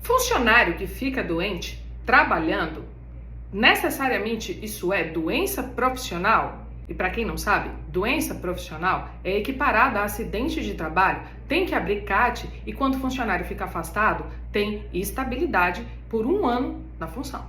Funcionário que fica doente trabalhando, necessariamente isso é doença profissional? E para quem não sabe, doença profissional é equiparada a acidente de trabalho, tem que abrir CAT e quando o funcionário fica afastado, tem estabilidade por 1 ano na função.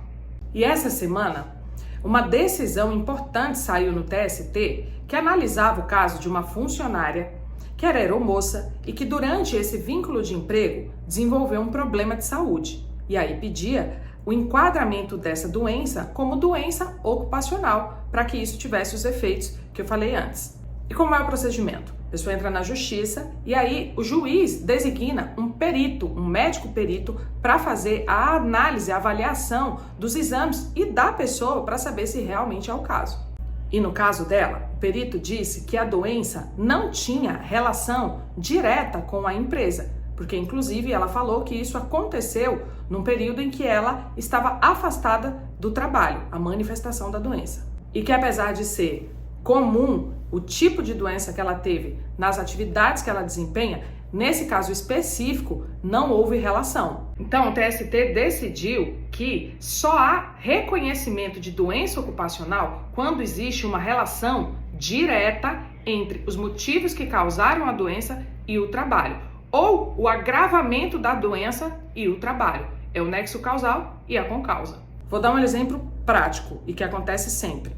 E essa semana, uma decisão importante saiu no TST que analisava o caso de uma funcionária que era aeromoça e que durante esse vínculo de emprego desenvolveu um problema de saúde. E aí pedia o enquadramento dessa doença como doença ocupacional, para que isso tivesse os efeitos que eu falei antes. E como é o procedimento? A pessoa entra na justiça e aí o juiz designa um perito, um médico perito, para fazer a análise, a avaliação dos exames e da pessoa para saber se realmente é o caso. E no caso dela, o perito disse que a doença não tinha relação direta com a empresa, porque inclusive ela falou que isso aconteceu num período em que ela estava afastada do trabalho, a manifestação da doença. E que apesar de ser comum o tipo de doença que ela teve nas atividades que ela desempenha, nesse caso específico, não houve relação. Então, o TST decidiu que só há reconhecimento de doença ocupacional quando existe uma relação direta entre os motivos que causaram a doença e o trabalho, ou o agravamento da doença e o trabalho. É o nexo causal e a concausa. Vou dar um exemplo prático e que acontece sempre.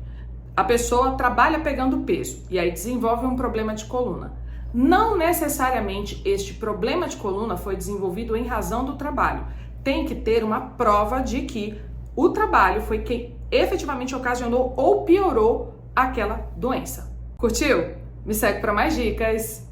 A pessoa trabalha pegando peso e aí desenvolve um problema de coluna. Não necessariamente este problema de coluna foi desenvolvido em razão do trabalho. Tem que ter uma prova de que o trabalho foi quem efetivamente ocasionou ou piorou aquela doença. Curtiu? Me segue para mais dicas!